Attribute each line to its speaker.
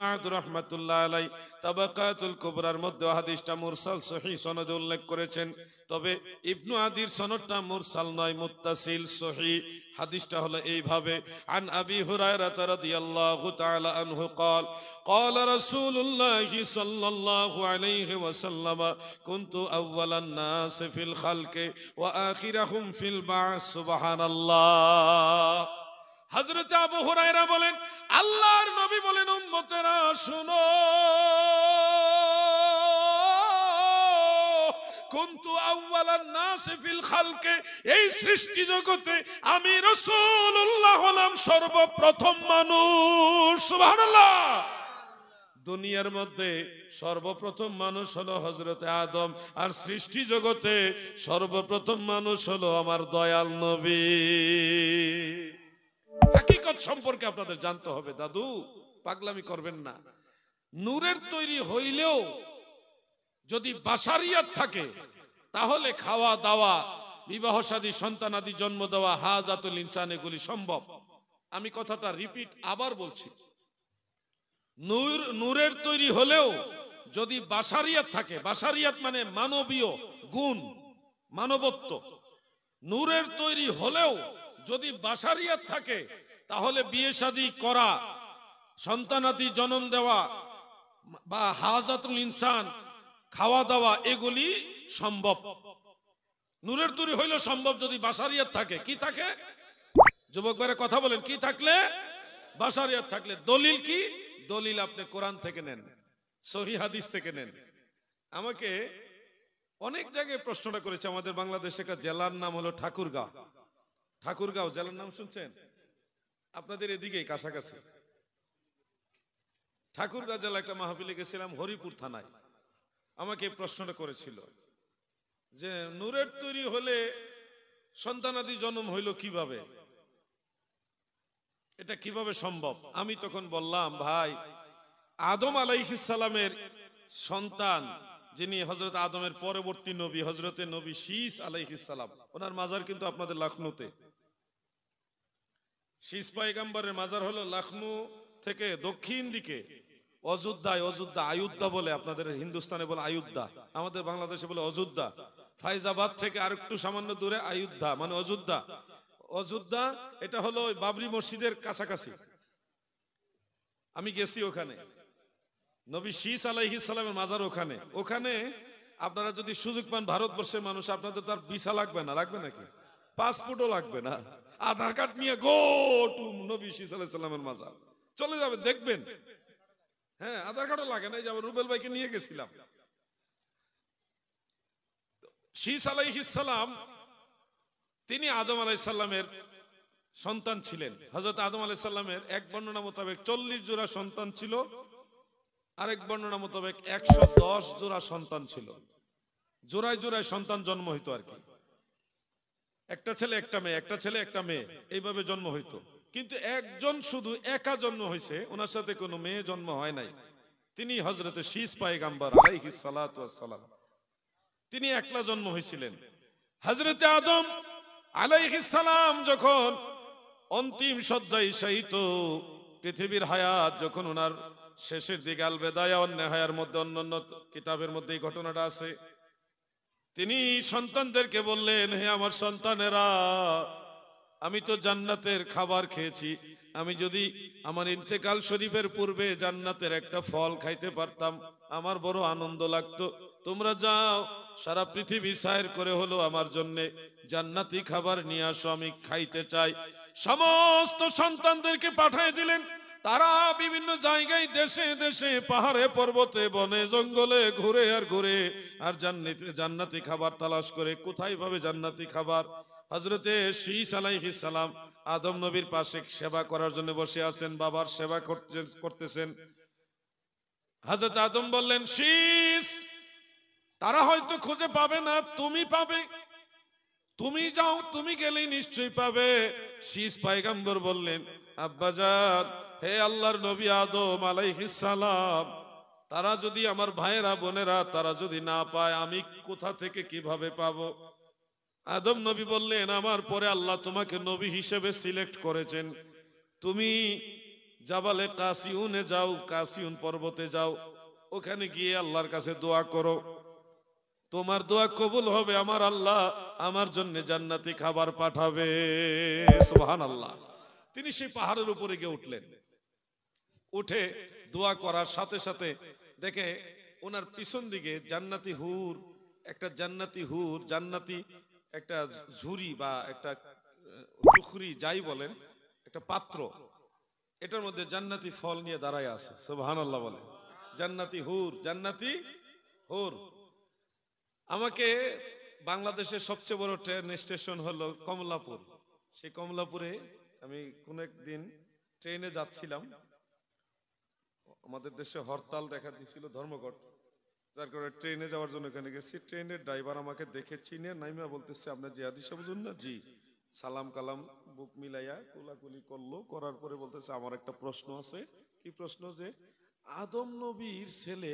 Speaker 1: সাদ রাহমাতুল্লাহ আলাই তাবাকাতুল কুবরার মধ্যে হাদিসটা মুরসাল সহিহ সনদে উল্লেখ করেছেন। তবে ইবনু আদির সনদটা মুরসাল নয়, মুত্তাসিল সহিহ। হাদিসটা হলো এইভাবে, আন আবি হুরায়রা রাদিয়াল্লাহু তাআলা আনহু قال قال رسول الله صلى الله عليه وسلم كنت اول الناس في الخلق واخرهم في البعث سبحان الله। হযরত আবু হুরায়রা বলেন, আল্লাহর নবী বলেন, উম্মতেরা শুনো, কুনতু আউওয়ালান নাস ফিল খালকে, এই সৃষ্টি জগতে আমি রাসূলুল্লাহ হলাম সর্বপ্রথম মানুষ। সুবহানাল্লাহ। দুনিয়ার মধ্যে সর্বপ্রথম মানুষ হলো হযরত আদম, আর সৃষ্টি জগতে সর্বপ্রথম মানুষ হলো আমার দয়াল নবী। হাকিকত সম্পর্কে আপনাদের জানতে হবে দাদু, পাগলামি করবেন না। নূরের তৈরি হইলেও যদি বাশারিয়াত থাকে, তাহলে খাওয়া দাওয়া, বিবাহ শাদী, সন্তানাদি জন্ম দেওয়া, হাজাতুল ইনসান, এগুলি সম্ভব। আমি কথাটা রিপিট আবার বলছি, নূরের তৈরি হলেও যদি বাশারিয়াত থাকে, বাশারিয়াত মানে মানবীয় গুণ, মানবত্ব, নূরের তৈরি হলেও যদি বাশারিয়াত থাকে, তাহলে বিয়ে শাদী করা, সন্তানাদি জন্ম দেওয়া বা হাজাতুল ইনসান, খাওয়া দাওয়া, এগুলি সম্ভব। নূরের তৈরি হইল সম্ভব যদি বাশারিয়াত থাকে। কি থাকে? যুবক ভাইরা কথা বলেন, কি থাকলে? বাশারিয়াত থাকলে। দলিল কি? দলিল আপনি কোরআন থেকে নেন, সহিহ হাদিস থেকে নেন। আমাকে অনেক জায়গায় প্রশ্নটা করেছে। আমাদের বাংলাদেশে একটা জেলার নাম হলো ঠাকুরগাঁও। ঠাকুরগাঁও জেলার নাম শুনছেন? আপনাদের এদিকেই কাছাকাছি। ঠাকুরগাঁও জেলা একটা মাহফিলে গেছিলাম, হরিপুর থানায়। আমাকে প্রশ্নটা করেছিল যে নূরের তৈরি হলে সন্তানাদি জন্ম হইল কিভাবে, এটা কিভাবে সম্ভব? আমি তখন বললাম, ভাই, আদম আলাইহিস সালামের সন্তান, যিনি হযরত আদমের পরবর্তী নবী, হযরতে নবী শীস আলাইহিস সালাম, ওনার মাজার কিন্তু আপনাদের লখনউতে। শীস পয়গম্বরের মাজার হলো লখনউ থেকে দক্ষিণ দিকে অযোধ্যায়, অযোধ্যা আয়োধ্যা বলে, আপনাদের হিন্দুস্তানে বলে আয়োধ্যা, আমাদের বাংলাদেশে বলে অযোধ্যা। ফাইজাবাদ থেকে আর একটু সামান্য দূরে আয়োধ্যা মানে অযোধ্যা। অযোধ্যা এটা হলো বাবরি মসজিদের কাছাকাছি। আমি গেছি ওখানে, নবী শীস আলাইহিস সালামের মাজার ওখানে। ওখানে আপনারা যদি সুযোগ পান, ভারতবর্ষের মানুষ, আপনাদের তার ভিসা লাগবে না, লাগবে নাকি? পাসপোর্টও লাগবে না, আধার কার্ড নিয়ে গো টু নবী শীস আলাইহিস সালামের মাজার চলে যাবে, দেখবেন। হ্যাঁ, আধার কার্ডও লাগে না। এই যে রুবেল ভাইকে নিয়ে গেছিলাম। শীস আলাইহিস সালাম, তিনি আদম আলাইহিস সালামের সন্তান ছিলেন। হযরত আদম আলাইহিস সালামের এক বর্ণনা মোতাবেক 40 জোড়া সন্তান ছিল, আরেক বর্ণনা মোতাবেক 110 জোড়া সন্তান ছিল। জোড়ায় জোড়ায় সন্তান জন্ম হইতো আর কি। একটা ছেলে একটা মেয়ে, একটা ছেলে একটা মেয়ে, এইভাবে জন্ম হইতো। কিন্তু একজন শুধু একা জন্ম হয়েছে, ওনার সাথে কোনো মেয়ে জন্ম হয় নাই। তিনি হযরতে শীস পয়গম্বর আলাইহিস সালাতু ওয়াস সালাম, তিনি একলা জন্ম হয়েছিলেন। হযরতে আদম আলাইহিস সালাম যখন অন্তিম শয্যায় শায়িত, পৃথিবীর হায়াত যখন ওনার শেষের দিকে, আল বেদায়া ওয়ান নেহায়ার মধ্যে, অন্যান্য কিতাবের মধ্যে এই ঘটনাটা আছে। তিনি সন্তানদেরকে বললেন, হে আমার সন্তানেরা, আমি তো জান্নাতের খাবার খেয়েছি। আমি যদি আমার ইন্তেকাল শরীফের পূর্বে জান্নাতের একটা ফল খাইতে পারতাম, আমার বড় আনন্দ লাগতো। তোমরা যাও, সারা পৃথিবী সায়ের করে হলো আমার জন্য জান্নাতি খাবার নিয়ে আসো, আমি খাইতে চাই। সমস্ত সন্তানদেরকে পাঠিয়ে দিলেন। তারা বিভিন্ন জায়গায়, দেশে দেশে, পাহাড়ে পর্বতে, বনে জঙ্গলে ঘুরে আর ঘুরে আর জান্নাতি খাবার তালাশ করে। কোথায় পাবে জান্নাতি খাবার? হযরতে শীস আলাইহিস সালাম আদম নবীর পাশে সেবা করার জন্য বসে আছেন, বাবার সেবা করতেছেন। হযরত আদম বললেন, শীস, তারা হয়তো খুঁজে পাবে না, তুমি পাবে, তুমি যাও, তুমি গেলেই নিশ্চয়ই পাবে। শীস পয়গম্বর বললেন, আব্বাজান, হে আল্লাহর নবী আদম আলাইহিস সালাম, তারা যদি, আমার ভাইয়েরা বোনেরা, তারা যদি না পায়, আমি কোথা থেকে কিভাবে পাবো? আদম নবী বললেন, আমার পরে আল্লাহ তোমাকে নবী হিসেবে সিলেক্ট করেছেন। তুমি জাবালে কাসিউনে যাও, কাসিউন পর্বতে যাও, ওখানে গিয়ে আল্লাহর কাছে দোয়া করো, তোমার দোয়া কবুল হবে, আমার আল্লাহ আমার জন্য জান্নাতি খাবার পাঠাবে। সুবহানাল্লাহ। তিনি সেই পাহাড়ের উপরে গিয়ে উঠলেন, উঠে দোয়া করার সাথে সাথে দেখে ওনার পিছন দিকে জান্নাতি হুর, একটা জান্নাতি হুর, জান্নাতি একটা ঝুরি বা একটা টুকরি যাই বলেন, একটা পাত্র, এটার মধ্যে জান্নাতি ফল নিয়ে দাঁড়ায় আছে। সুবহানাল্লাহ বলে। জান্নাতি হুর, জান্নাতি হুর। আমাকে বাংলাদেশের সবচেয়ে বড় ট্রেন স্টেশন হলো কমলাপুর। সেই কমলাপুরে আমি কোন একদিন ট্রেনে যাচ্ছিলাম, আমাদের দেশে হরতাল দেখা দিয়েছিল ধর্মঘট, যার কারণে ট্রেনে যাওয়ার জন্য এখানে গেছি। ট্রেনের ড্রাইভার আমাকে দেখে চিনে নাইমা বলতেছে, আপনার জিহাদি সাহেবুন না? জি। সালাম কালাম বুক মিলাইয়া কোলাকুলি করলো, করার পরে বলতেছে, আমার একটা প্রশ্ন আছে। কি প্রশ্ন? যে আদম নবীর ছেলে